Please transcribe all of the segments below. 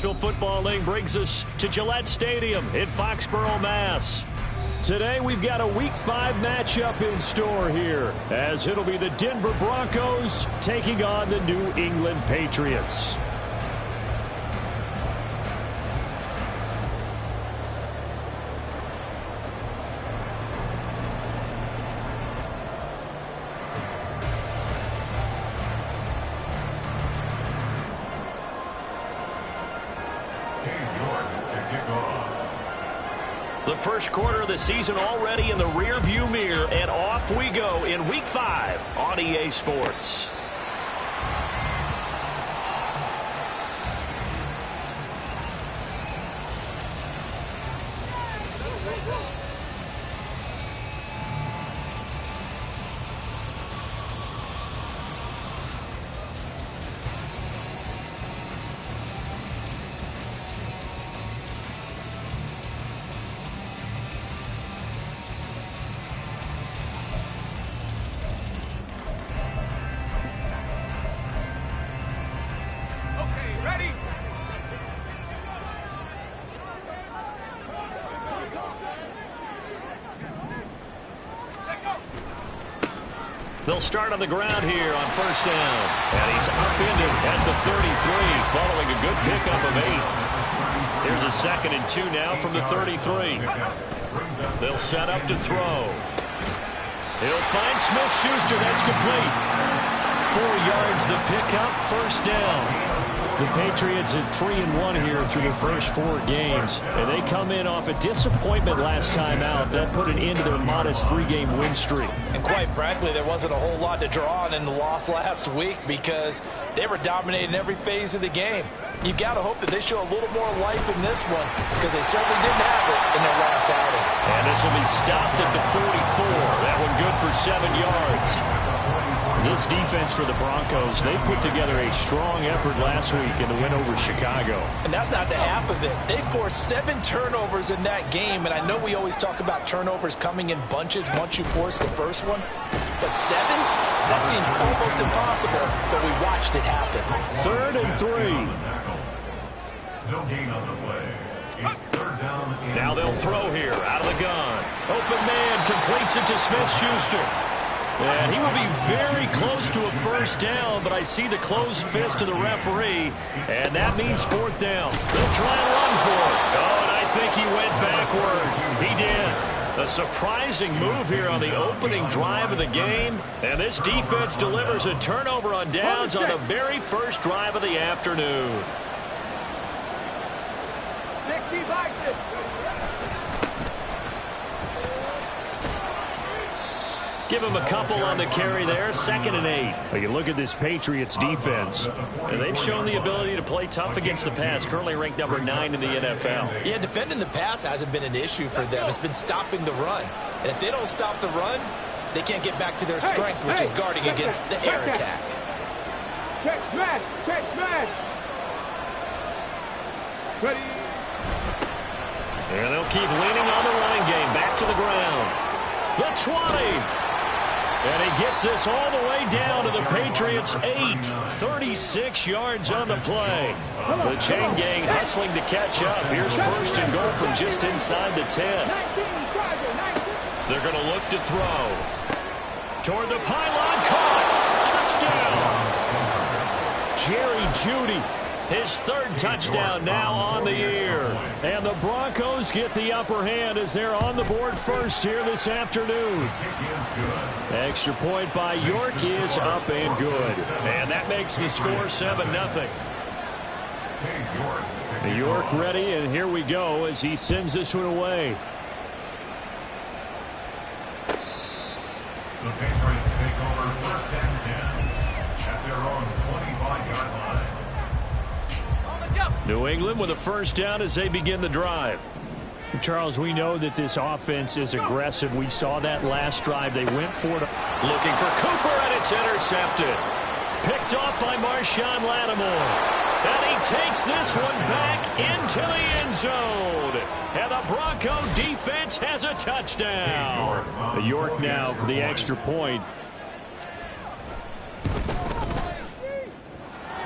National Football League brings us to Gillette Stadium in Foxborough, Mass. Today we've got a Week 5 matchup in store here, as it'll be the Denver Broncos taking on the New England Patriots. The first quarter of the season already in the rear-view mirror, and off we go in Week 5 on EA Sports. They'll start on the ground here on first down. And he's upended at the 33 following a good pickup of 8. Here's a 2nd and 2 now from the 33. They'll set up to throw. He'll find Smith-Schuster. That's complete. 4 yards the pickup, first down. The Patriots at 3-1 here through the first 4 games. And they come in off a disappointment last time out. That put an end to their modest 3-game win streak. And quite frankly, there wasn't a whole lot to draw on in the loss last week because they were dominating every phase of the game. You've got to hope that they show a little more life in this one because they certainly didn't have it in their last outing. And this will be stopped at the 44. That one good for 7 yards. This defense for the Broncos, they put together a strong effort last week in the win over Chicago. And that's not the half of it. They forced 7 turnovers in that game, and I know we always talk about turnovers coming in bunches once you force the first one, but 7? That seems almost impossible, but we watched it happen. 3rd and 3. No gain on the play. It's 3rd down. Now they'll throw here out of the gun. Open man completes it to Smith-Schuster. And he will be very close to a first down, but I see the closed fist of the referee, and that means 4th down. They'll try and run for it. Oh, and I think he went backward. He did. A surprising move here on the opening drive of the game, and this defense delivers a turnover on downs on the very first drive of the afternoon. Give him a couple on the carry there, 2nd and 8. Well, you look at this Patriots defense, and they've shown the ability to play tough against the pass, currently ranked number 9 in the NFL. Yeah, defending the pass hasn't been an issue for them. It's been stopping the run. And if they don't stop the run, they can't get back to their strength, which is guarding against the air attack. Check man. Ready. And they'll keep leaning on the running game. Back to the ground. The 20. And he gets this all the way down to the Patriots' 8. 36 yards on the play. The chain gang hustling to catch up. Here's 1st and goal from just inside the 10. They're going to look to throw. Toward the pylon. Caught. Touchdown. Jerry Jeudy. His 3rd touchdown now on the year. And the Broncos get the upper hand as they're on the board first here this afternoon. Extra point by York is up and good. And that makes the score 7-0. York ready, and here we go as he sends this one away. The Patriots take over 1st and 10 at their own 25-yard line. New England with a first down as they begin the drive. Charles, we know that this offense is aggressive. We saw that last drive. They went for it. Looking for Cooper, and it's intercepted. Picked off by Marshawn Lattimore. And he takes this one back into the end zone. And the Bronco defense has a touchdown. York now for the extra point.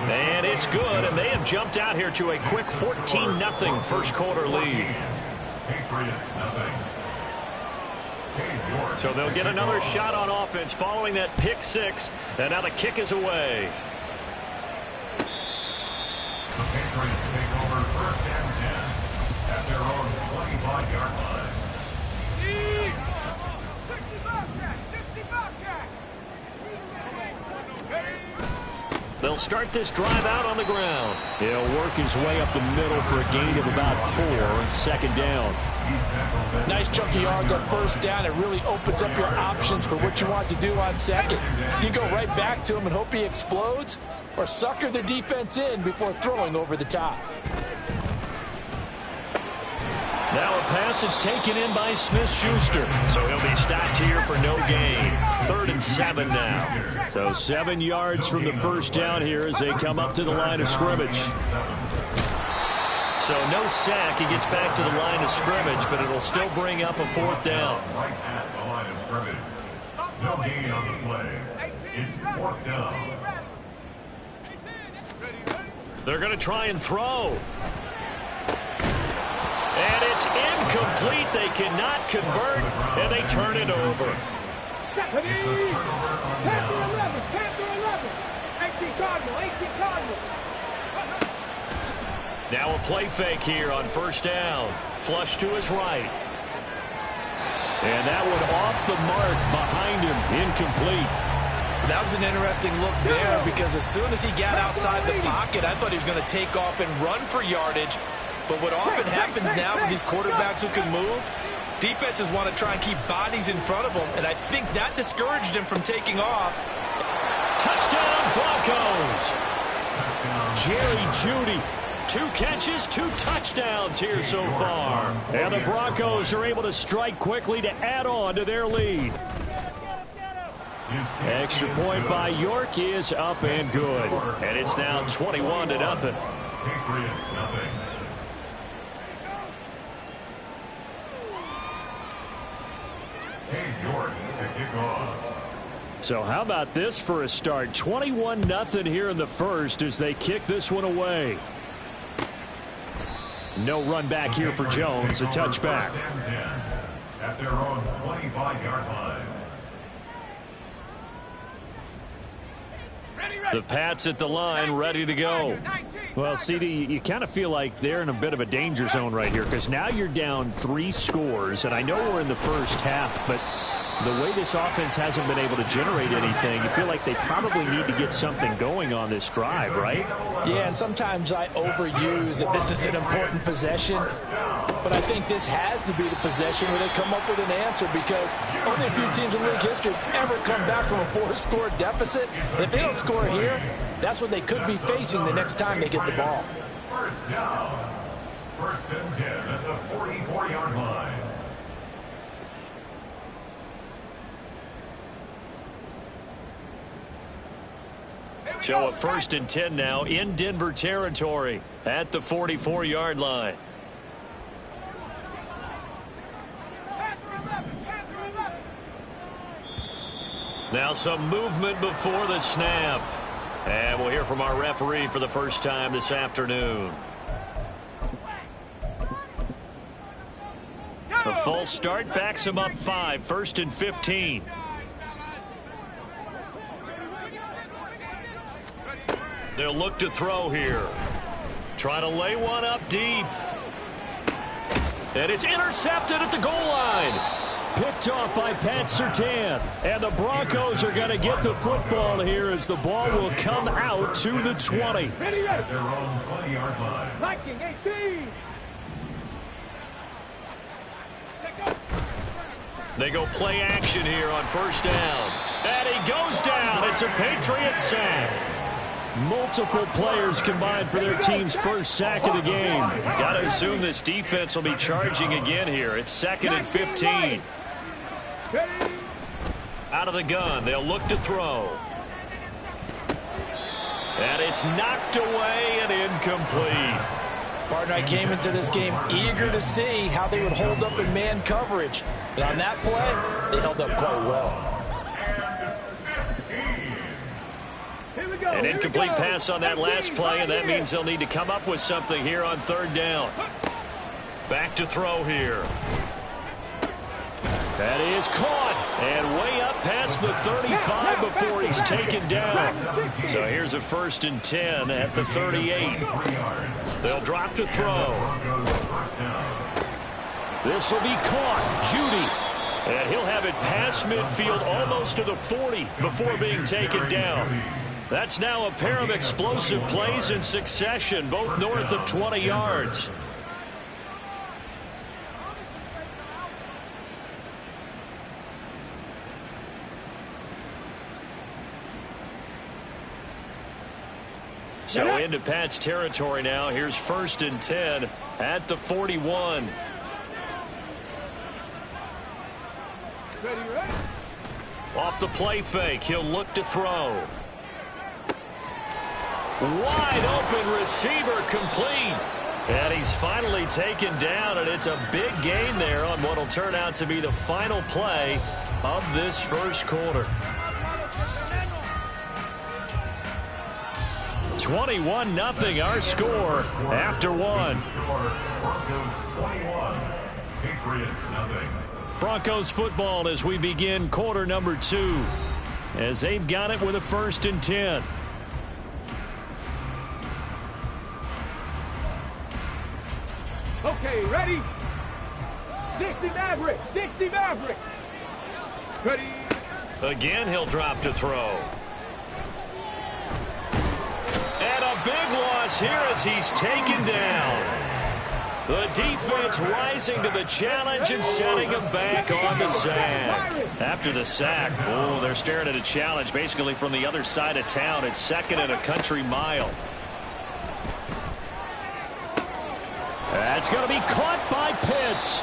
And it's good, and they have jumped out here to a quick 14-0 first quarter lead. Patriots nothing. So they'll get another shot on offense following that pick six, and now the kick is away. The Patriots take over first and 10 at their own 25-yard line. 65 cat. They'll start this drive out on the ground. He'll work his way up the middle for a gain of about 4 on second down. Nice chunky yards on first down. It really opens up your options for what you want to do on second. You go right back to him and hope he explodes, or sucker the defense in before throwing over the top. Now a passage taken in by Smith-Schuster. So he'll be stopped here for no gain. 3rd and 7 now. So 7 yards from the first down here as they come up to the line of scrimmage. So no sack. He gets back to the line of scrimmage, but it'll still bring up a 4th down. Right at the line of scrimmage. No gain on the play. It's 4th down. They're going to try and throw. And it's incomplete. They cannot convert, and they turn it over. 10 to 11, 18 Cardinal. Now a play fake here on first down. Flush to his right. And that one off the mark behind him. Incomplete. That was an interesting look there because as soon as he got outside the pocket, I thought he was going to take off and run for yardage. But what often happens now with these quarterbacks who can move, defenses want to try and keep bodies in front of them, and I think that discouraged him from taking off. Touchdown, Broncos! Jerry Jeudy. 2 catches, 2 touchdowns here so far. And the Broncos are able to strike quickly to add on to their lead. Extra point by York is up and good. And it's now 21-0. Patriots nothing. York to kick off. So how about this for a start? 21-0 here in the first as they kick this one away. No run back here for Jones. A touchback. At their own 25-yard line. The Pats at the line, ready to go. Well, CD, you kind of feel like they're in a bit of a danger zone right here because now you're down 3 scores, and I know we're in the first half, but the way this offense hasn't been able to generate anything, you feel like they probably need to get something going on this drive, right? Yeah, and sometimes I overuse that this is an important possession, but I think this has to be the possession where they come up with an answer because only a few teams in league history ever come back from a 4-score deficit. And if they don't score here, that's what they could be facing the next time they get the ball. First down. 1st and 10 at the 44-yard line. So a 1st and 10 now in Denver territory at the 44-yard line. Now some movement before the snap. And we'll hear from our referee for the first time this afternoon. A false start backs him up 5, 1st and 15. They'll look to throw here. Try to lay one up deep. And it's intercepted at the goal line. Picked off by Pat Surtain. And the Broncos are going to get the football here as the ball will come out to the 20. At their own 20-yard line. Viking 18. They go play action here on first down. And he goes down. It's a Patriot sack. Multiple players combined for their team's first sack of the game. Got to assume this defense will be charging again here. It's 2nd and 15. Out of the gun. They'll look to throw. And it's knocked away and incomplete. Partner, I came into this game eager to see how they would hold up in man coverage. And on that play, they held up quite well. An incomplete pass on that last play, and that means they'll need to come up with something here on third down. Back to throw here. That is caught, and way up past the 35 before he's taken down. So here's a 1st and 10 at the 38. They'll drop to throw. This will be caught. Judy. And he'll have it past midfield almost to the 40 before being taken down. That's now a pair of explosive plays in succession, both north of 20 yards. So into Pat's territory now. Here's 1st and 10 at the 41. Off the play fake, he'll look to throw. Wide open receiver, complete. And he's finally taken down, and it's a big gain there on what will turn out to be the final play of this first quarter. 21-0 our score after one. Broncos football as we begin quarter number 2, as they've got it with a 1st and 10. Okay, ready? 60 Maverick, 60 Maverick. Ready? Again, he'll drop to throw. And a big loss here as he's taken down. The defense rising to the challenge and setting him back on the sack. After the sack, oh, they're staring at a challenge basically from the other side of town. It's 2nd and a country mile. That's going to be caught by Pitts.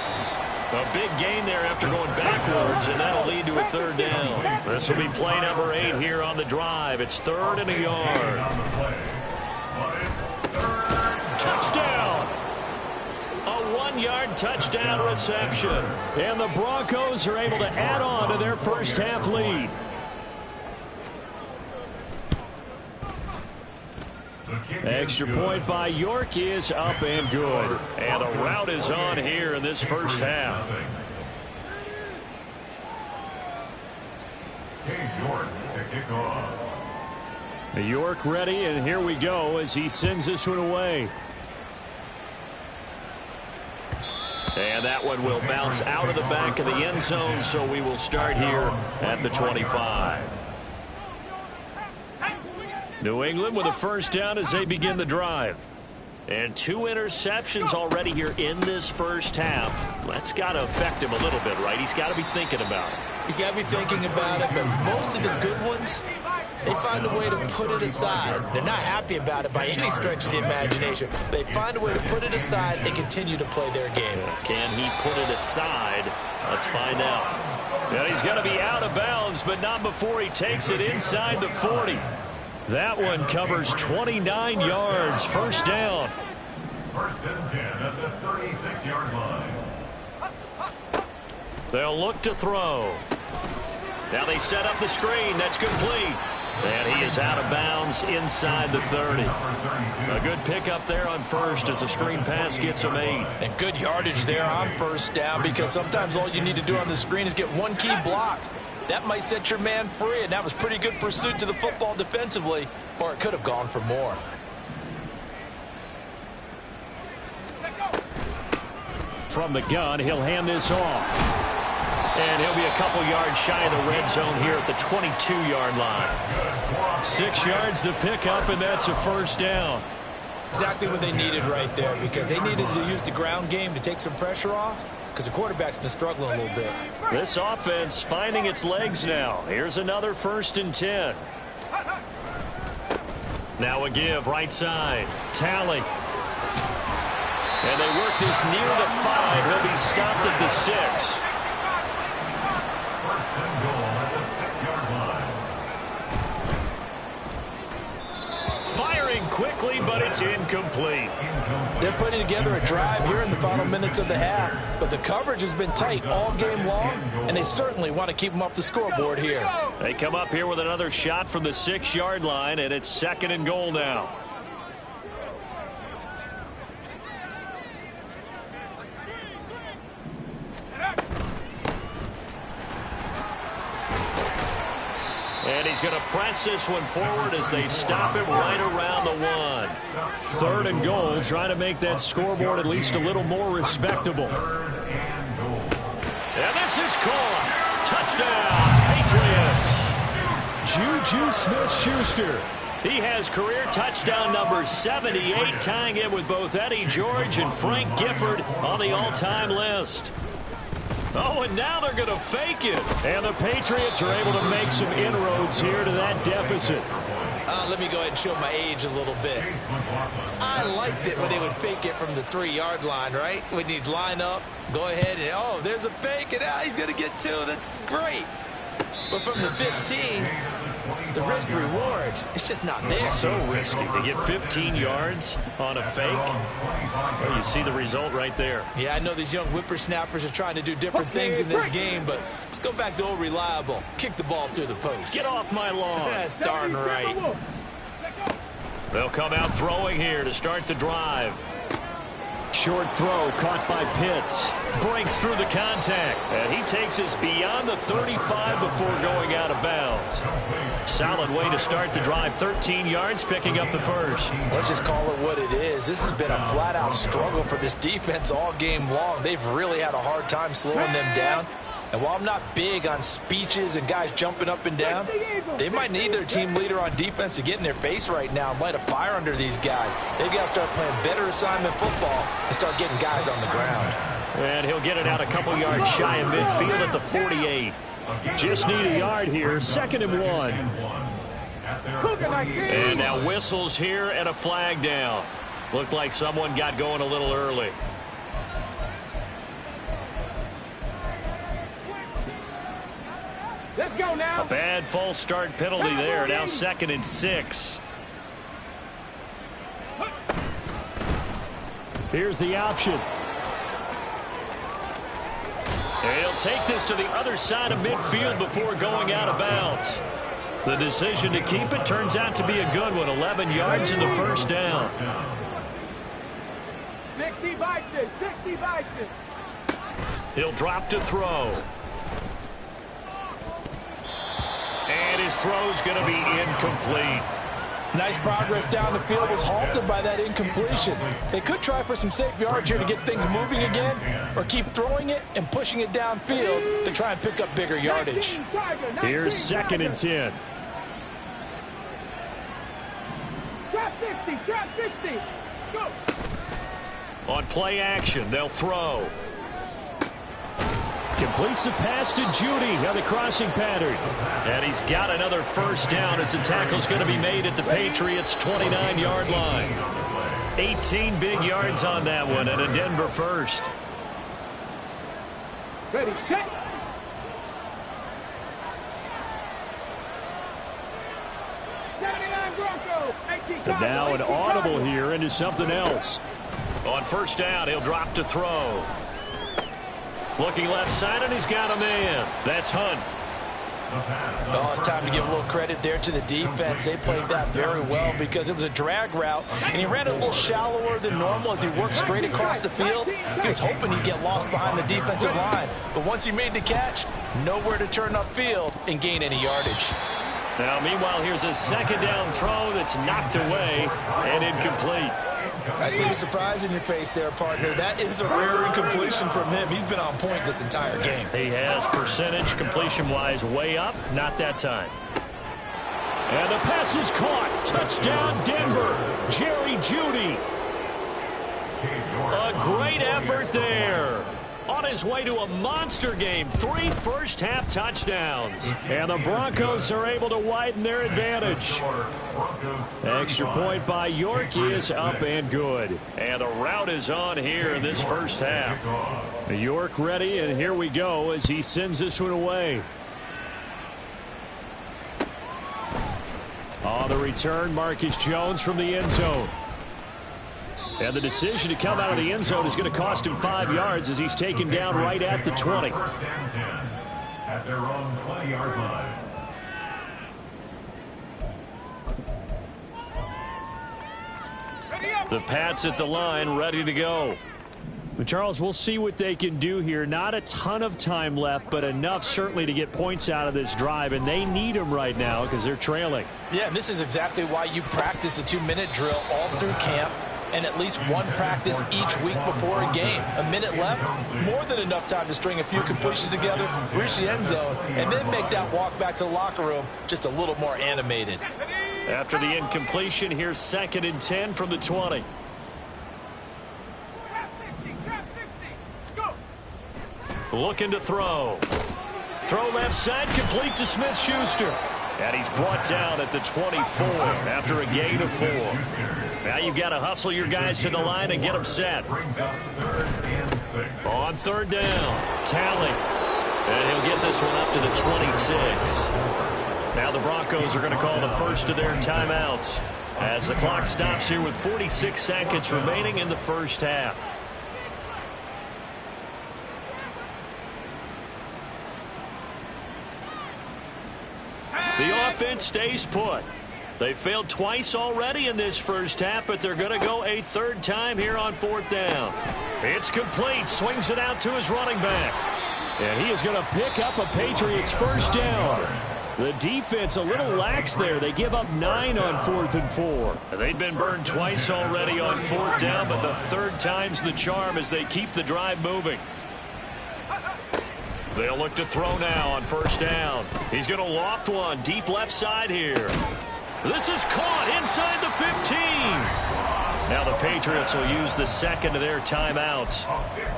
A big gain there after going backwards, and that'll lead to a 3rd down. This will be play number 8 here on the drive. It's 3rd and a yard. Touchdown! A 1-yard touchdown reception. And the Broncos are able to add on to their first half lead. Extra point by York is up and good. And the route is on here in this first half. York to kick off. York ready, and here we go as he sends this one away. And that one will bounce out of the back of the end zone, so we will start here at the 25. New England with a 1st down as they begin the drive. And 2 interceptions already here in this first half. That's got to affect him a little bit, right? He's got to be thinking about it. He's got to be thinking about it, but most of the good ones, they find a way to put it aside. They're not happy about it by any stretch of the imagination. They find a way to put it aside and continue to play their game. Can he put it aside? Let's find out. Yeah, he's going to be out of bounds, but not before he takes it inside the 40. That one covers 29 yards. 1st down. 1st and 10 at the 36-yard line. They'll look to throw. Now they set up the screen. That's complete. And he is out of bounds inside the 30. A good pickup there on 1st as the screen pass gets him 8. And good yardage there on 1st down, because sometimes all you need to do on the screen is get one key block. That might set your man free, and that was pretty good pursuit to the football defensively, or it could have gone for more. From the gun, he'll hand this off. And he'll be a couple yards shy of the red zone here at the 22-yard line. 6 yards the pickup, and that's a 1st down. Exactly what they needed right there, because they needed to use the ground game to take some pressure off, because the quarterback's been struggling a little bit. This offense finding its legs now. Here's another 1st and 10. Now a give right side. Tally. And they work this near the 5. He'll be stopped at the 6. 1st and goal at the 6-yard line. Firing quickly but it's incomplete. They're putting together a drive here in the final minutes of the half, but the coverage has been tight all game long, and they certainly want to keep them off the scoreboard here. They come up here with another shot from the 6-yard line, and it's 2nd and goal now. And he's going to press this one forward as they stop him right around the 1. 3rd and goal, trying to make that scoreboard at least a little more respectable. And this is caught. Touchdown, Patriots. Juju Smith-Schuster. He has career touchdown number 78, tying him with both Eddie George and Frank Gifford on the all-time list. Oh, and now they're going to fake it. And the Patriots are able to make some inroads here to that deficit. Let me go ahead and show my age a little bit. I liked it when they would fake it from the 3-yard line, right? When you'd line up, go ahead and, oh, there's a fake, and he's going to get 2. That's great. But from the 15, the risk-reward, it's just not there. So risky to get 15 yards on a fake. Well, you see the result right there. Yeah, I know these young whippersnappers are trying to do different things in this game, but let's go back to old reliable. Kick the ball through the post. Get off my lawn. That's darn right. They'll come out throwing here to start the drive. Short throw caught by Pitts. Breaks through the contact. And he takes us beyond the 35 before going out of bounds. Solid way to start the drive. 13 yards, picking up the first. Let's just call it what it is. This has been a flat-out struggle for this defense all game long. They've really had a hard time slowing them down. And while I'm not big on speeches and guys jumping up and down, they might need their team leader on defense to get in their face right now and light a fire under these guys. They've got to start playing better assignment football and start getting guys on the ground. And he'll get it out a couple yards shy of midfield at the 48. Just need a yard here. 2nd and 1. And now whistles here and a flag down. Looked like someone got going a little early. Let's go now. A bad false start penalty there. Now 2nd and 6. Here's the option. And he'll take this to the other side of midfield before going out of bounds. The decision to keep it turns out to be a good one. 11 yards in the first down. 60 Vikings, 60 Vikings. He'll drop to throw. And his throw's going to be incomplete. Nice progress down the field was halted by that incompletion. They could try for some safe yards here to get things moving again, or keep throwing it and pushing it downfield to try and pick up bigger yardage. Here's 2nd and 10. Trap 60, trap 60. Go. On play action, they'll throw. Completes the pass to Judy on the crossing pattern. And he's got another first down as the tackle's going to be made at the Patriots' 29-yard line. 18 big yards on that one and a Denver first. Ready, set. And now an audible here into something else. On first down, he'll drop to throw. Looking left side, and he's got a man. That's Hunt. Oh, it's time to give a little credit there to the defense. They played that very well because it was a drag route, and he ran it a little shallower than normal as he worked straight across the field. He was hoping he'd get lost behind the defensive line. But once he made the catch, nowhere to turn upfield and gain any yardage. Now, meanwhile, here's a 2nd down throw that's knocked away and incomplete. I see the surprise in your face there, partner. That is a rare incompletion from him. He's been on point this entire game. He has percentage completion-wise way up. Not that time. And the pass is caught. Touchdown, Denver. Jerry Jeudy. A great effort there. On his way to a monster game. 3 first-half touchdowns. And the Broncos are able to widen their advantage. Extra point by York is up and good. And the route is on here in this first half. York ready, and here we go as he sends this one away. On the return, Marcus Jones from the end zone. And the decision to come out of the end zone is going to cost him 5 yards as he's taken down right at the 20. First and 10 at their own 20-yard line. The Pats at the line, ready to go. But Charles, we'll see what they can do here. Not a ton of time left, but enough certainly to get points out of this drive, and they need them right now because they're trailing. Yeah, and this is exactly why you practice a 2-minute drill all through camp and at least one practice each week before a game. A minute left, more than enough time to string a few completions together, reach the end zone, and then make that walk back to the locker room just a little more animated. After the incompletion, here's 2nd and 10 from the 20. Looking to throw. Throw left side, complete to Smith-Schuster. And he's brought down at the 24 after a gain of 4. Now you've got to hustle your guys to the line and get them set. On 3rd down, Talley. And he'll get this one up to the 26. Now the Broncos are going to call the first of their timeouts as the clock stops here with 46 seconds remaining in the first half. The offense stays put. They failed twice already in this first half, but they're going to go a 3rd time here on 4th down. It's complete. Swings it out to his running back. And he is going to pick up a Patriots first down. The defense a little lax there. They give up 9 on 4th and 4. They've been burned twice already on 4th down, but the 3rd time's the charm as they keep the drive moving. They'll look to throw now on 1st down. He's going to loft one deep left side here. This is caught inside the 15. Now the Patriots will use the 2nd of their timeouts.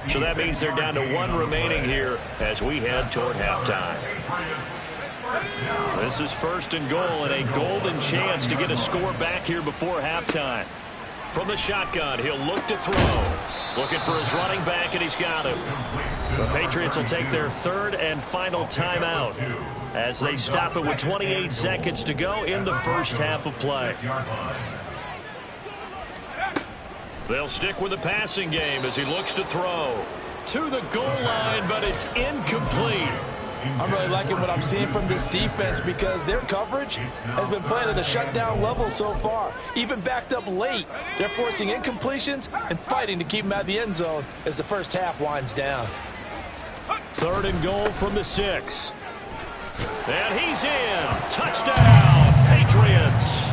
So that means they're down to 1 remaining here as we head toward halftime. This is 1st and goal and a golden chance to get a score back here before halftime. From the shotgun, he'll look to throw. Looking for his running back, and he's got him. The Patriots will take their 3rd and final timeout as they stop it with 28 seconds to go in the first half of play. They'll stick with the passing game as he looks to throw. To the goal line, but it's incomplete. I'm really liking what I'm seeing from this defense because their coverage has been playing at a shutdown level so far. Even backed up late, they're forcing incompletions and fighting to keep them out of the end zone as the first half winds down. 3rd and goal from the 6. And he's in. Touchdown, Patriots.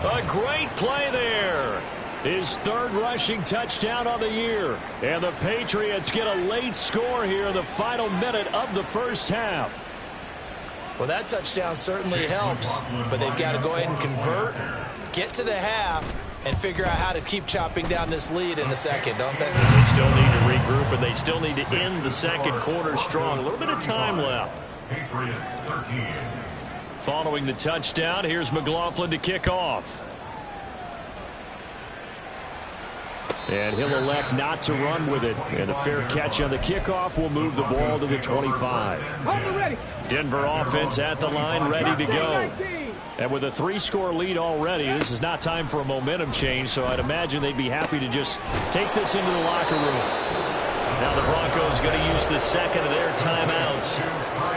A great play there. His 3rd rushing touchdown on the year. And the Patriots get a late score here in the final minute of the first half. Well, that touchdown certainly helps, but they've got to go ahead and convert, get to the half, and figure out how to keep chopping down this lead in the second, don't they? They still need to regroup, and they still need to end the second quarter strong. A little bit of time left. Patriots 13. Following the touchdown, here's McLaughlin to kick off. And he'll elect not to run with it. And a fair catch on the kickoff will move the ball to the 25. Denver offense at the line, ready to go. And with a 3-score lead already, this is not time for a momentum change, so I'd imagine they'd be happy to just take this into the locker room. Now the Broncos going to use the 2nd of their timeouts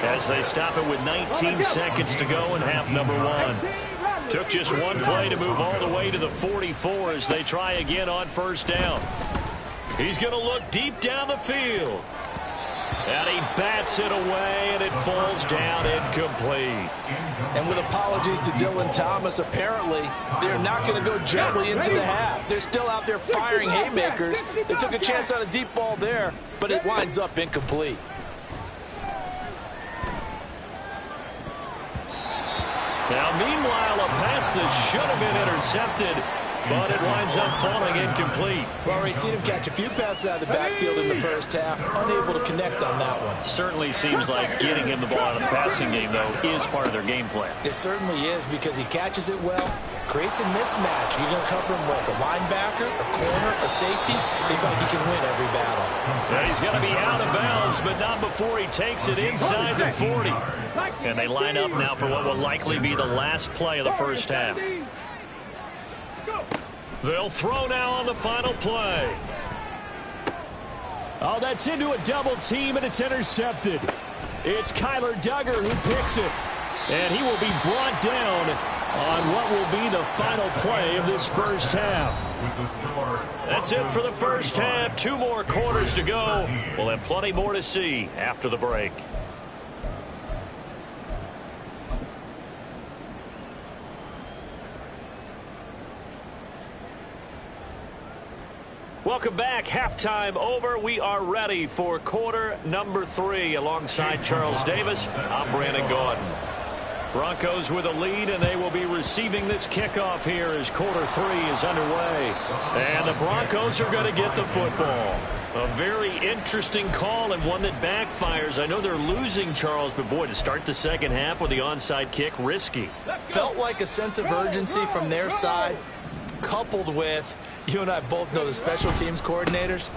as they stop it with 19 seconds to go in half number 1. Took just one play to move all the way to the 44 as they try again on 1st down. He's going to look deep down the field. And he bats it away, and it falls down incomplete. And with apologies to Dylan Thomas, apparently they're not going to go gently into the half. They're still out there firing haymakers. They took a chance on a deep ball there, but it winds up incomplete. Now, meanwhile, a pass that should have been intercepted, but it winds up falling incomplete. Well, we've seen him catch a few passes out of the backfield in the first half, unable to connect on that one. Certainly seems like getting him the ball out of the passing game, though, is part of their game plan. It certainly is because he catches it well, creates a mismatch. You're going to cover him with a linebacker, a corner, a safety. They feel like he can win every battle. And he's going to be out of bounds, but not before he takes it inside the 40. And they line up now for what will likely be the last play of the first half. They'll throw now on the final play. Oh, that's into a double team, and it's intercepted. It's Kyler Duggar who picks it. And he will be brought down on what will be the final play of this first half. That's it for the first half. 2 more quarters to go. We'll have plenty more to see after the break. Welcome back. Halftime over. We are ready for quarter number 3. Alongside Charles Davis, I'm Brandon Gaudin. Broncos with a lead, and they will be receiving this kickoff here as quarter 3 is underway. And the Broncos are going to get the football. A very interesting call and one that backfires. I know they're losing, Charles, but boy, to start the second half with the onside kick, risky. Felt like a sense of urgency from their side, coupled with, you and I both know the special teams coordinators.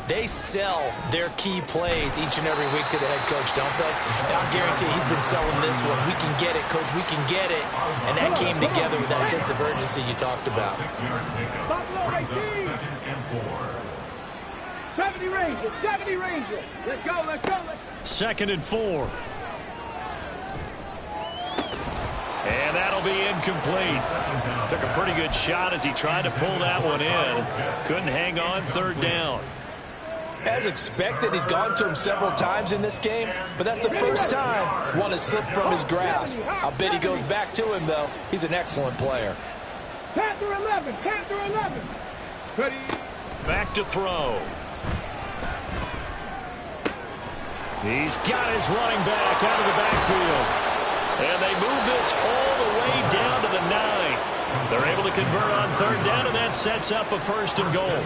They sell their key plays each and every week to the head coach, don't they? And I guarantee he's been selling this one. We can get it, coach. We can get it. And that came together with that sense of urgency you talked about. 70 Rangers, 70 Rangers. Let's go, let's go, let's go. 2nd and 4. And that'll be incomplete. Took a pretty good shot as he tried to pull that one in. Couldn't hang on. 3rd down. As expected, he's gone to him several times in this game, but that's the first time one has slipped from his grasp. I'll bet he goes back to him, though. He's an excellent player. Panther 11, Panther 11. Ready. Back to throw. He's got his running back out of the backfield. And they move this all the way down to the 9. They're able to convert on 3rd down, and that sets up a 1st and goal.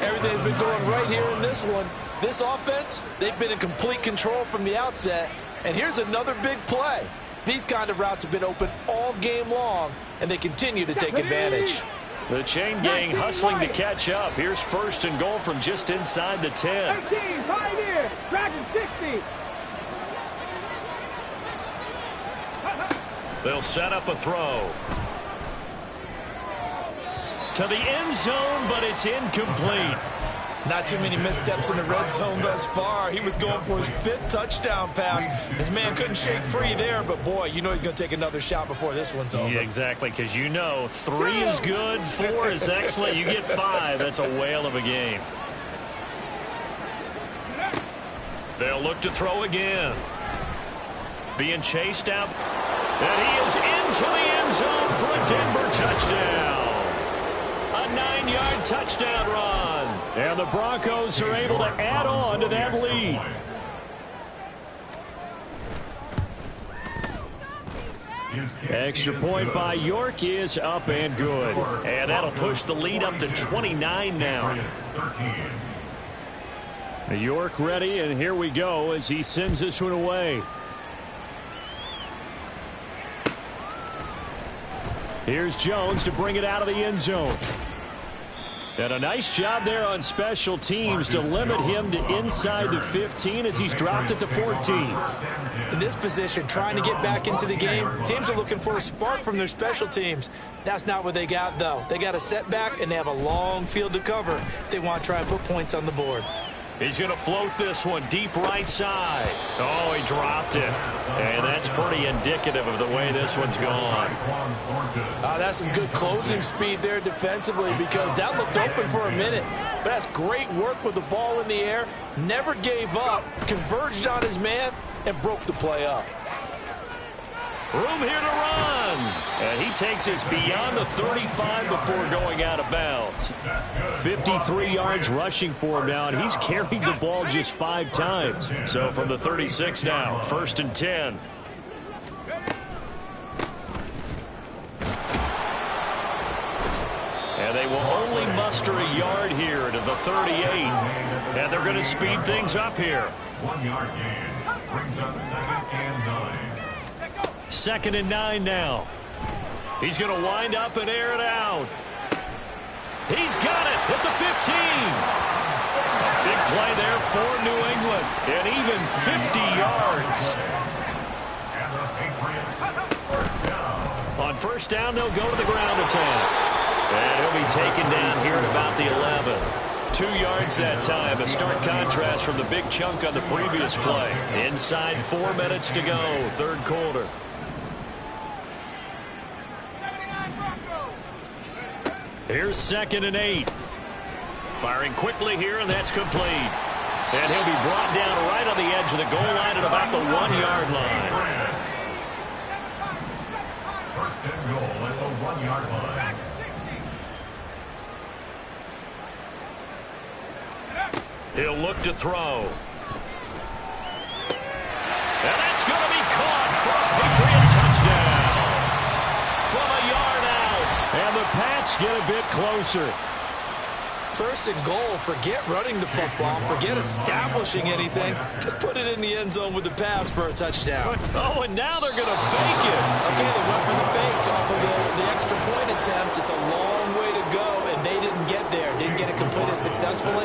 Everything's been going right here in this one. This offense, they've been in complete control from the outset. And here's another big play. These kind of routes have been open all game long, and they continue to take advantage. The chain gang hustling to catch up. Here's 1st and goal from just inside the 10. 13, Pioneer, Dragon 60. They'll set up a throw. To the end zone, but it's incomplete. Not too many missteps in the red zone thus far. He was going for his 5th touchdown pass. His man couldn't shake free there, but boy, you know he's going to take another shot before this one's over. Yeah, exactly, because you know 3 is good, 4 is excellent. You get 5, that's a whale of a game. They'll look to throw again. Being chased out. And he is into the end zone for a Denver touchdown. A 9-yard touchdown run. And the Broncos are able to add on to that lead. Extra point by York is up and good. And that'll push the lead up to 29 now. York ready, and here we go as he sends this one away. Here's Jones to bring it out of the end zone. And a nice job there on special teams to limit him to inside the 15 as he's dropped at the 14. In this position, trying to get back into the game, teams are looking for a spark from their special teams. That's not what they got, though. They got a setback, and they have a long field to cover if they want to try and put points on the board. He's going to float this one deep right side. Oh, he dropped it. And that's pretty indicative of the way this one's gone. That's some good closing speed there defensively because that looked open for a minute. But that's great work with the ball in the air. Never gave up, converged on his man, and broke the play up. Room here to run. And he takes us beyond the 35 before going out of bounds. 53 yards rushing for him now, and he's carried the ball just 5 times. So from the 36 now, 1st and 10. And they will only muster a yard here to the 38. And they're going to speed things up here. 1-yard gain brings up 2nd and 9. 2nd and 9 now. He's going to wind up and air it out. He's got it at the 15. A big play there for New England. And even 50 yards. And the Patriots first down. On 1st down, they'll go to the ground attack. And he'll be taken down here at about the 11. 2 yards that time, a stark contrast from the big chunk on the previous play. Inside 4 minutes to go, third quarter. Here's 2nd and 8. Firing quickly here, and that's complete. And he'll be brought down right on the edge of the goal line at about the 1-yard line. First and goal at the 1-yard line. He'll look to throw. And that's going to be caught for a Patriot touchdown. From a yard out. And the Pats get a bit closer. First and goal, forget running the football, forget establishing anything. Just put it in the end zone with the pass for a touchdown. Oh, and now they're going to fake it. Okay, they went for the fake off of the extra point attempt. It's a long way to go, and they didn't get there. Didn't get it completed successfully.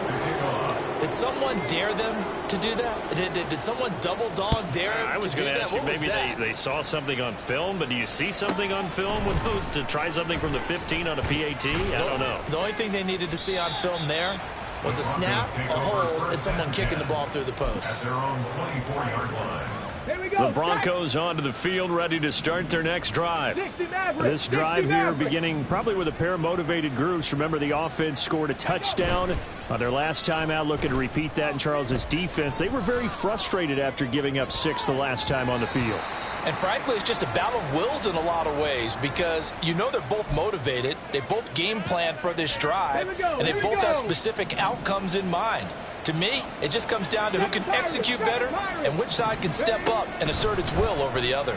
Did someone dare them to do that? Did someone double dog dare them I was to do going to that? ask you, What was maybe that? they saw something on film, but do you see something on film with those to try something from the 15 on a PAT? I don't know. The only thing they needed to see on film there was a snap, a hold, and someone kicking the ball through the post. At their own 24-yard line. Here we go. The Broncos onto the field, ready to start their next drive. 60 Mavericks. This drive 60 here Mavericks. beginning probably with a pair of motivated groups. Remember, the offense scored a touchdown on their last time out, looking to repeat that in Charles's defense. They were very frustrated after giving up 6 the last time on the field. And frankly, it's just a battle of wills in a lot of ways because you know they're both motivated. They both game plan for this drive, and they both have specific outcomes in mind. To me, it just comes down to who can execute better and which side can step up and assert its will over the other.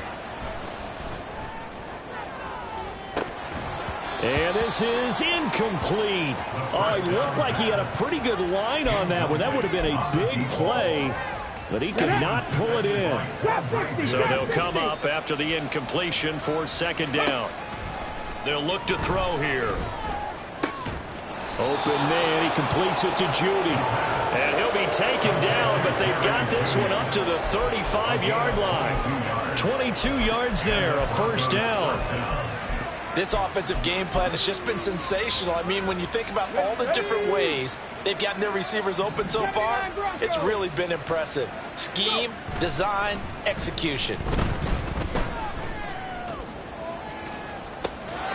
And this is incomplete. Oh, it looked like he had a pretty good line on that one. That would have been a big play, but he could not pull it in. So they'll come up after the incompletion for 2nd down. They'll look to throw here. Open man, he completes it to Judy. And he'll be taken down, but they've got this one up to the 35-yard line. 22 yards there, a 1st down. This offensive game plan has just been sensational. I mean, when you think about all the different ways they've gotten their receivers open so far, it's really been impressive. Scheme, design, execution.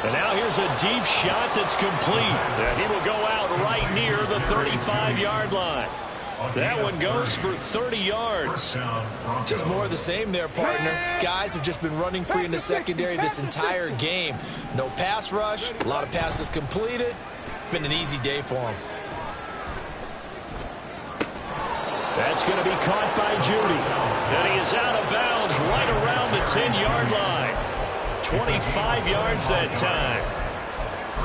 And now here's a deep shot that's complete. And he will go out right near the 35-yard line. That one goes for 30 yards. Just more of the same there, partner. Guys have just been running free in the secondary this entire game. No pass rush, a lot of passes completed. It's been an easy day for them. That's going to be caught by Judy. And he is out of bounds right around the 10-yard line. 25 yards that time.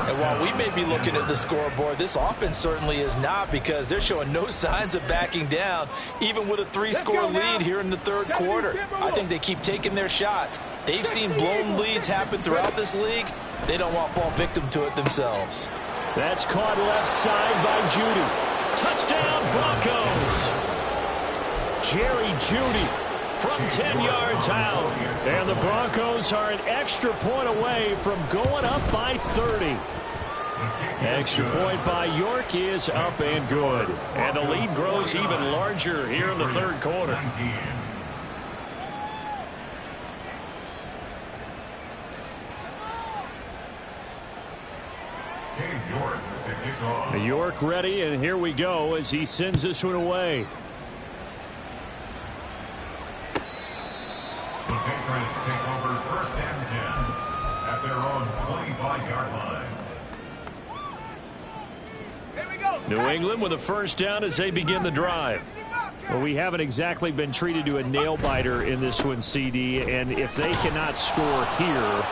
And while we may be looking at the scoreboard, this offense certainly is not because they're showing no signs of backing down, even with a 3-score lead here in the third quarter. I think they keep taking their shots. They've seen blown leads happen throughout this league. They don't want to fall victim to it themselves. That's caught left side by Judy. Touchdown, Broncos. Jerry Judy From 10 yards out. And the Broncos are an extra point away from going up by 30. Extra point by York is up and good. And the lead grows even larger here in the third quarter. York ready, and here we go as he sends this one away. The Patriots take over 1st and 10 at their own 25-yard line. New England with a 1st down as they begin the drive. Well, we haven't exactly been treated to a nail-biter in this one, CD, and if they cannot score here,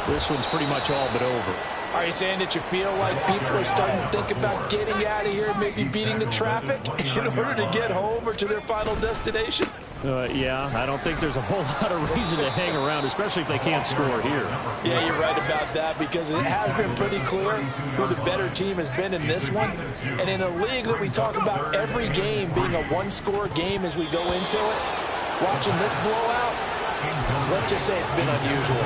this one's pretty much all but over. Are you saying that you feel like people are starting to think about getting out of here and maybe beating the traffic in order to get home or to their final destination? Yeah, I don't think there's a whole lot of reason to hang around, especially if they can't score here. Yeah, you're right about that because it has been pretty clear who the better team has been in this one. And in a league that we talk about every game being a one-score game as we go into it, watching this blowout, Let's just say it's been unusual.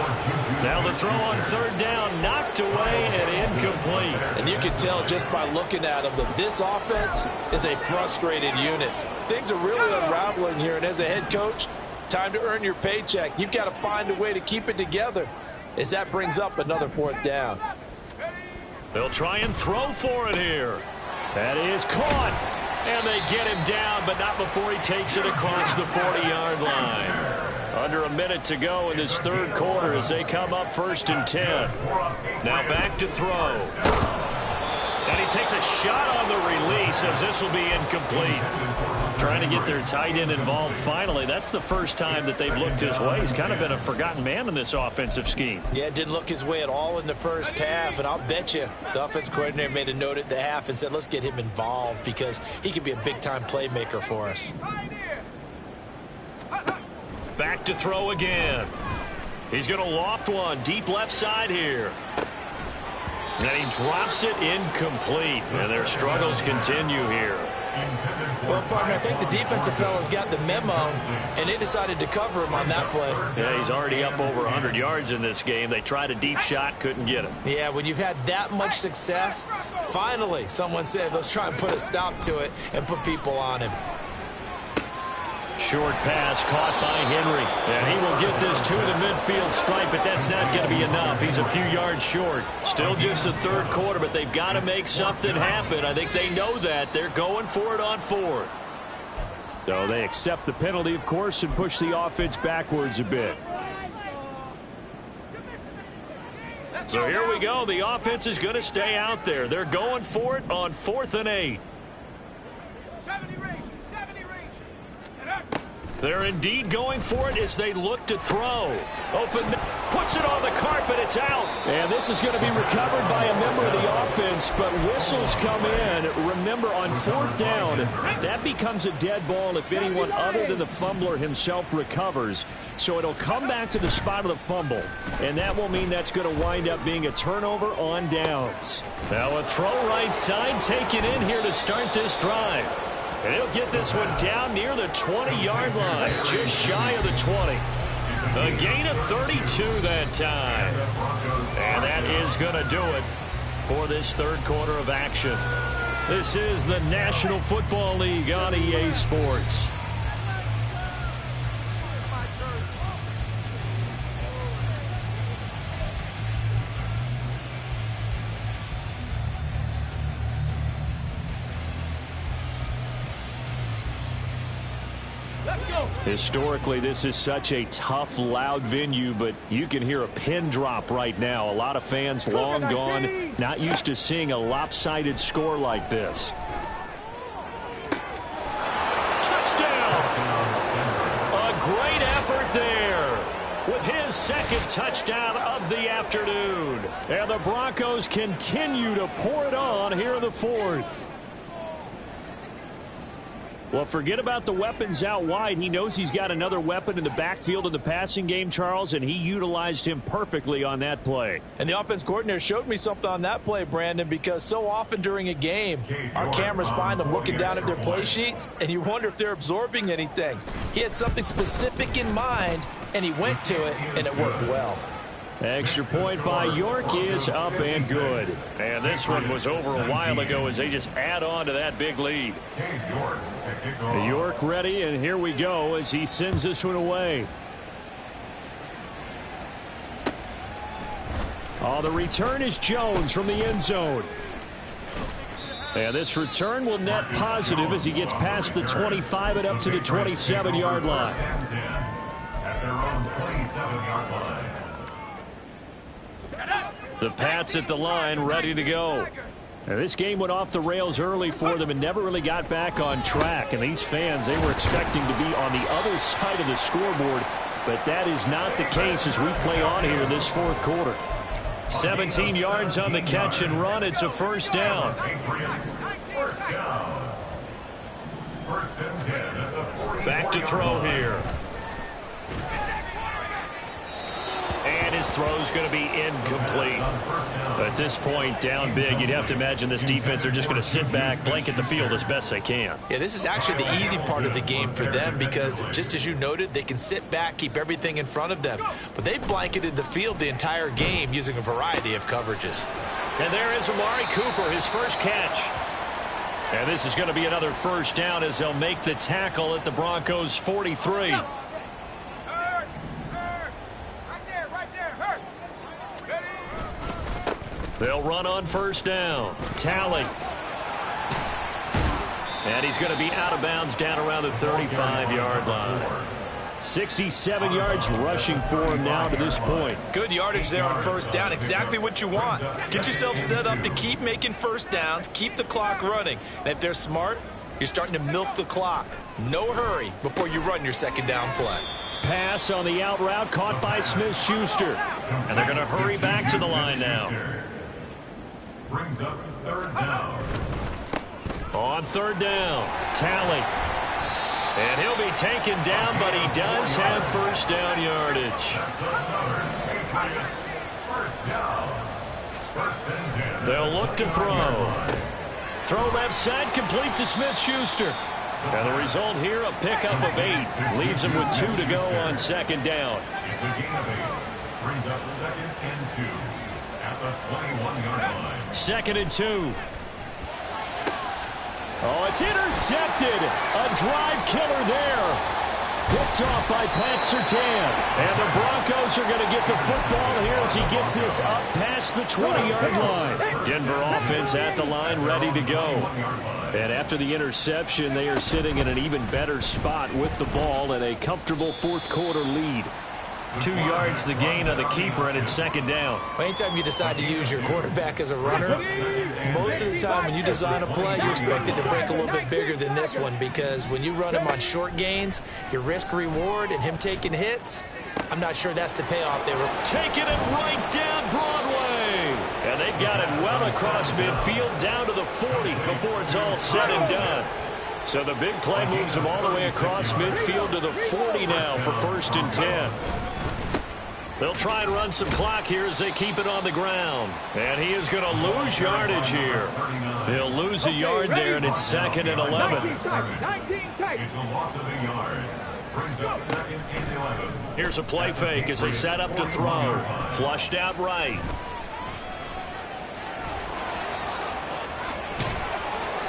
Now the throw on third down, knocked away and incomplete. And you can tell just by looking at them that this offense is a frustrated unit. Things are really unraveling here, and as a head coach, time to earn your paycheck. You've got to find a way to keep it together as that brings up another fourth down. They'll try and throw for it here. That is caught. And they get him down, but not before he takes it across the 40-yard line. Under a minute to go in this third quarter as they come up 1st and 10. Now back to throw. And he takes a shot on the release as this will be incomplete. Trying to get their tight end involved finally. That's the first time that they've looked his way. He's kind of been a forgotten man in this offensive scheme. Yeah, didn't look his way at all in the first half. And I'll bet you the offense coordinator made a note at the half and said, let's get him involved because he can be a big-time playmaker for us. Back to throw again. He's going to loft one deep left side here. And he drops it incomplete. And their struggles continue here. Well, partner, I think the defensive fellas got the memo, and they decided to cover him on that play. Yeah, he's already up over 100 yards in this game. They tried a deep shot, couldn't get him. Yeah, when you've had that much success, finally someone said, let's try and put a stop to it and put people on him. Short pass caught by Henry. And he will get this to the midfield stripe, but that's not going to be enough. He's a few yards short. Still just the third quarter, but they've got to make something happen. I think they know that. They're going for it on 4th. So they accept the penalty, of course, and push the offense backwards a bit. So here we go. The offense is going to stay out there. They're going for it on 4th and 8. 70 range. They're indeed going for it as they look to throw. Open, puts it on the carpet, it's out. And this is going to be recovered by a member of the offense, but whistles come in. Remember, on 4th down, that becomes a dead ball if anyone other than the fumbler himself recovers. So it'll come back to the spot of the fumble, and that will mean that's going to wind up being a turnover on downs. Now a throw right side taken in here to start this drive. And he'll get this one down near the 20-yard line, just shy of the 20. A gain of 32 that time. And that is going to do it for this third quarter of action. This is the National Football League on EA Sports. Historically, this is such a tough, loud venue, but you can hear a pin drop right now. A lot of fans long gone, not used to seeing a lopsided score like this. Touchdown! A great effort there with his second touchdown of the afternoon. And the Broncos continue to pour it on here in the 4th. Well, forget about the weapons out wide. He knows he's got another weapon in the backfield in the passing game, Charles, and he utilized him perfectly on that play. And the offense coordinator showed me something on that play, Brandon, because so often during a game, our cameras find them looking down at their play sheets, and you wonder if they're absorbing anything. He had something specific in mind, and he went to it, and it worked well. Extra point by York is up and good. And this one was over a while ago as they just add on to that big lead. York ready, and here we go as he sends this one away. Oh, the return is Jones from the end zone. And this return will net positive as he gets past the 25 and up to the 27-yard line. At their own 27-yard line. The Pats at the line, ready to go. Now, this game went off the rails early for them and never really got back on track. And these fans, they were expecting to be on the other side of the scoreboard, but that is not the case as we play on here in this 4th quarter. 17 yards on the catch and run. It's a first down. First down. 1st and 10 at the 40. Back to throw here. And his throw's going to be incomplete. At this point, down big, you'd have to imagine this defense are just going to sit back, blanket the field as best they can. Yeah, this is actually the easy part of the game for them because, just as you noted, they can sit back, keep everything in front of them. But they've blanketed the field the entire game using a variety of coverages. And there is Amari Cooper, his first catch. And this is going to be another first down as they'll make the tackle at the Broncos' 43. They'll run on first down. Tally. And he's going to be out of bounds down around the 35-yard line. 67 yards rushing for him now to this point. Good yardage there on first down. Exactly what you want. Get yourself set up to keep making first downs, keep the clock running. And if they're smart, you're starting to milk the clock. No hurry before you run your second down play. Pass on the out route caught by Smith-Schuster. And they're going to hurry back to the line now. Brings up third down. On third down, Tally. And he'll be taken down, but he does have first down yardage. First down. First and 10. They'll look to throw. Throw left side, complete to Smith-Schuster. And the result here, a pickup of 8. Leaves him with 2 to go on second down. It's a gain of 8. Brings up second and 2 at the 21-yard line. Second and 2. Oh, it's intercepted. A drive killer there. Picked off by Pat Surtain. And the Broncos are going to get the football here as he gets this up past the 20-yard line. Denver offense at the line, ready to go. And after the interception, they are sitting in an even better spot with the ball and a comfortable fourth-quarter lead. 2 yards the gain on the keeper, and it's second down. Anytime you decide to use your quarterback as a runner, most of the time when you design a play, you expect it to break a little bit bigger than this one because when you run him on short gains, your risk-reward and him taking hits, I'm not sure that's the payoff they were. Taking it right down Broadway. And they've got it well across midfield down to the 40 before it's all said and done. So the big play moves them all the way across midfield to the 40 now for first and 10. They'll try and run some clock here as they keep it on the ground. And he is going to lose yardage here. He'll lose a yard there, and it's second and 11. It's a loss of a yard. Brings up second and 11. Here's a play fake as they set up to throw. Flushed out right.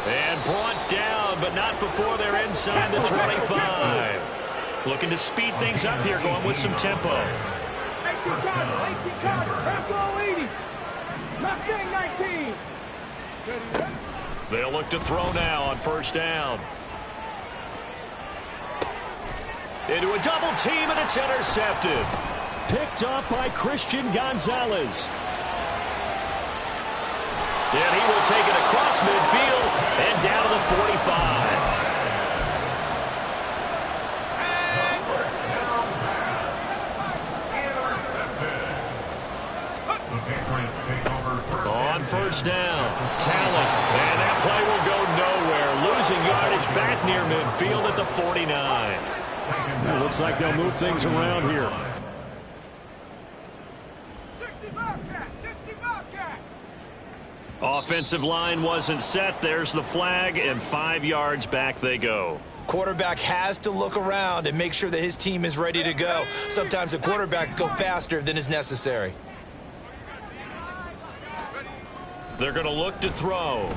And brought down, but not before they're inside the 25. Looking to speed things up here, going with some tempo. They'll look to throw now on first down. Into a double team, and it's intercepted. Picked up by Christian Gonzalez. And he will take it across midfield and down to the 45. On first down, Tally. And that play will go nowhere. Losing yardage back near midfield at the 49. It looks like they'll move things around here. 60 Bobcat, 60 Bobcat. Offensive line wasn't set. There's the flag, and 5 yards back they go. Quarterback has to look around and make sure that his team is ready to go. Sometimes the quarterbacks go faster than is necessary. They're going to look to throw.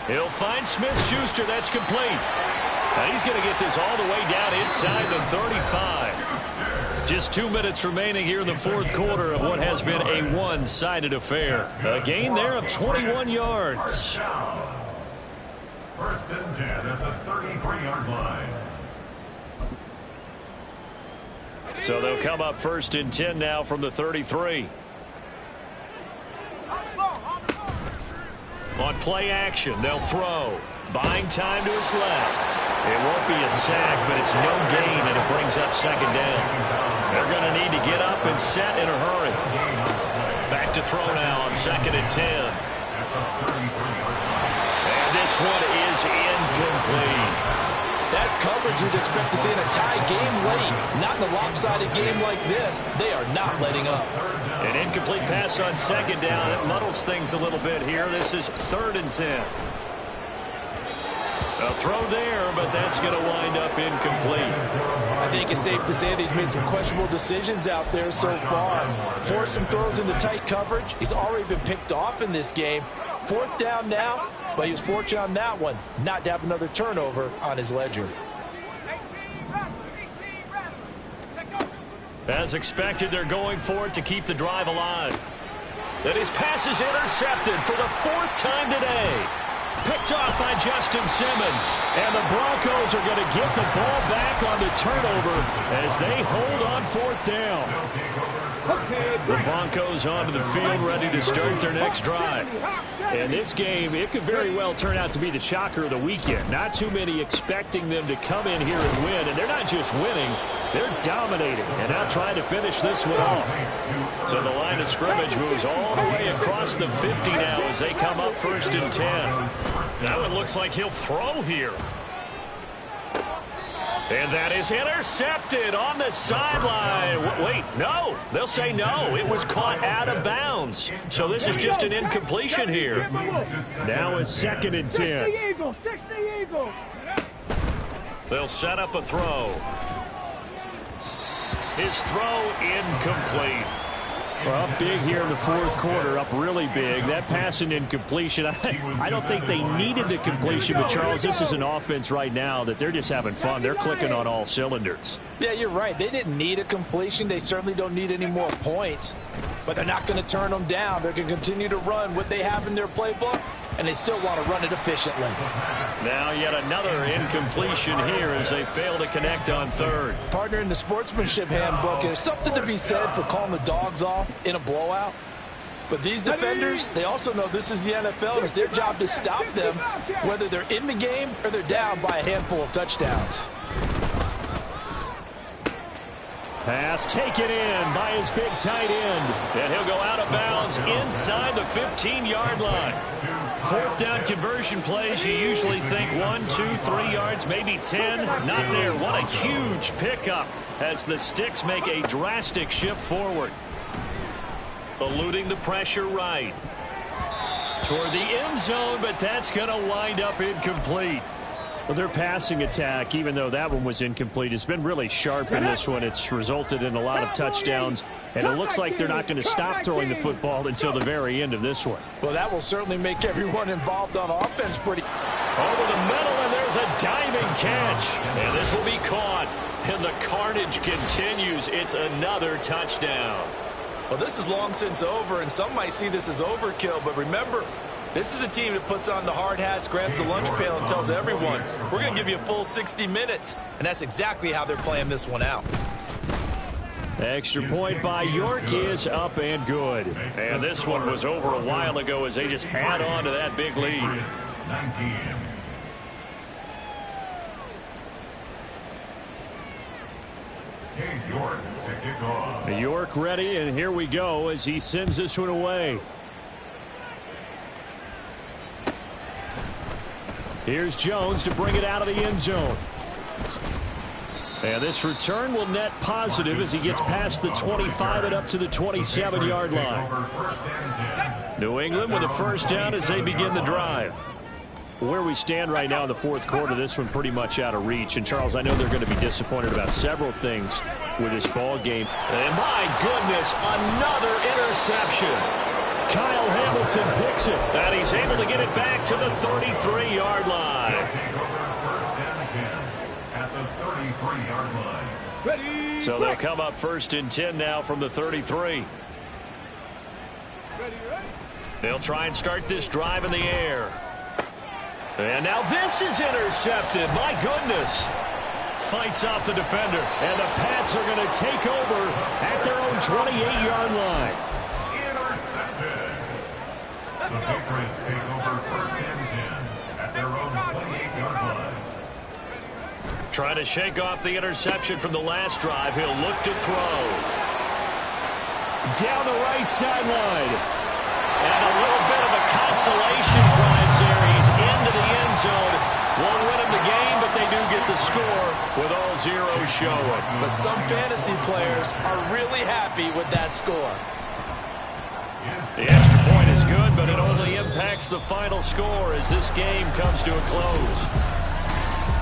He'll find Smith-Schuster. That's complete. And he's going to get this all the way down inside the 35. Just 2 minutes remaining here in the fourth quarter of what has been a one-sided affair. A gain there of 21 yards. First and 10 at the 33-yard line. So they'll come up first and 10 now from the 33. On play action, they'll throw. Buying time to his left. It won't be a sack, but it's no gain, and it brings up second down. They're going to need to get up and set in a hurry. Back to throw now on second and 10. And this one is incomplete. That's coverage you'd expect to see in a tie game late. Not in a lopsided game like this. They are not letting up. An incomplete pass on second down. It muddles things a little bit here. This is 3rd and 10. A throw there, but that's going to wind up incomplete. I think it's safe to say that he's made some questionable decisions out there so far. Forced some throws into tight coverage. He's already been picked off in this game. 4th down now, but he was fortunate on that one not to have another turnover on his ledger. As expected, they're going for it to keep the drive alive. And his pass is intercepted for the 4th time today. Picked off by Justin Simmons. And the Broncos are going to get the ball back on the turnover as they hold on 4th down. The Broncos onto the field ready to start their next drive. And this game, it could very well turn out to be the shocker of the weekend. Not too many expecting them to come in here and win. And they're not just winning, they're dominating. And now trying to finish this one off. So the line of scrimmage moves all the way across the 50 now as they come up 1st and 10. Now it looks like he'll throw here. And that is intercepted on the sideline. Wait, no. They'll say no. It was caught out of bounds. So this is just an incompletion here. Now it's 2nd and 10. They'll set up a throw. His throw incomplete. Well, up big here in the 4th quarter, up really big. That pass and incompletion, I don't think they needed the completion, but Charles, this is an offense right now that they're just having fun. They're clicking on all cylinders. Yeah, you're right. They didn't need a completion. They certainly don't need any more points, but they're not going to turn them down. They're going to continue to run what they have in their playbook, and they still want to run it efficiently. Now yet another incompletion here as they fail to connect on 3rd. Partner, in the sportsmanship handbook, there's something to be said for calling the dogs off in a blowout. But these defenders, they also know this is the NFL, and it's their job to stop them, whether they're in the game or they're down by a handful of touchdowns. Pass taken in by his big tight end. And he'll go out of bounds inside the 15-yard line. 4th down conversion plays, you usually think 1, 2, 3 yards, maybe 10. Not there. What a huge pickup as the Sticks make a drastic shift forward. Eluding the pressure right. Toward the end zone, but that's going to wind up incomplete. Well, their passing attack, even though that one was incomplete, has been really sharp in this one. It's resulted in a lot of touchdowns, and it looks like they're not going to stop throwing the football until the very end of this one. Well, that will certainly make everyone involved on offense pretty... Over the middle, and there's a diving catch. And this will be caught, and the carnage continues. It's another touchdown. Well, this is long since over, and some might see this as overkill, but remember, this is a team that puts on the hard hats, grabs the lunch pail, and tells everyone, we're going to give you a full 60 minutes. And that's exactly how they're playing this one out. Extra point by York is up and good. And this one was over a while ago as they just had on to that big lead. 19. York to kick off. York ready, and here we go as he sends this one away. Here's Jones to bring it out of the end zone. And this return will net positive as he gets past the 25 and up to the 27-yard line. New England with a 1st down as they begin the drive. Where we stand right now in the 4th quarter, this one pretty much out of reach. And, Charles, I know they're going to be disappointed about several things with this ball game. And, my goodness, another interception. Kyle Hamilton picks it. And he's able to get it back to the 33-yard line. So they'll come up 1st and 10 now from the 33. They'll try and start this drive in the air. And now this is intercepted. My goodness. Fights off the defender. And the Pats are going to take over at their own 28-yard line. Intercepted. The Patriots take over 1st and 10 at their own 28-yard line. Trying to shake off the interception from the last drive. He'll look to throw. Down the right sideline. And a little bit of a consolation prize there. He's into the end zone. Won't win him the game, but they do get the with all zeros showing. But some fantasy players are really happy with that score. The extra point is good, but it only impacts the final score as this game comes to a close.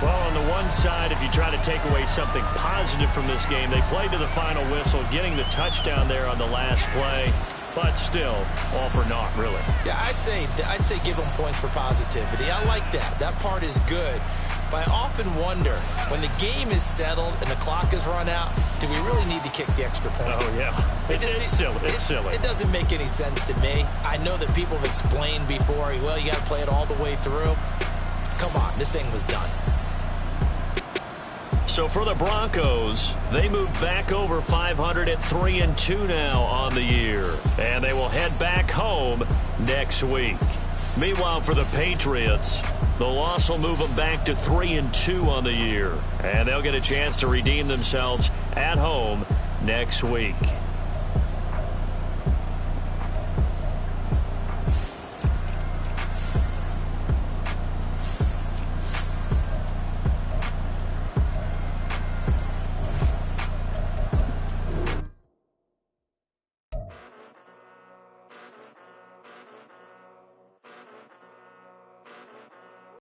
Well, on the one side, if you try to take away something positive from this game, they played to the final whistle, getting the touchdown there on the last play. But still, all for naught, really. Yeah, I'd say give them points for positivity. I like that. That part is good. But I often wonder, when the game is settled and the clock is run out, do we really need to kick the extra point? Oh, yeah. It's silly. It's silly. It doesn't make any sense to me. I know that people have explained before, well, you got to play it all the way through. Come on, this thing was done. So for the Broncos, they move back over 500 at 3-2 now on the year. And they will head back home next week. Meanwhile, for the Patriots, the loss will move them back to 3-2 on the year. And they'll get a chance to redeem themselves at home next week.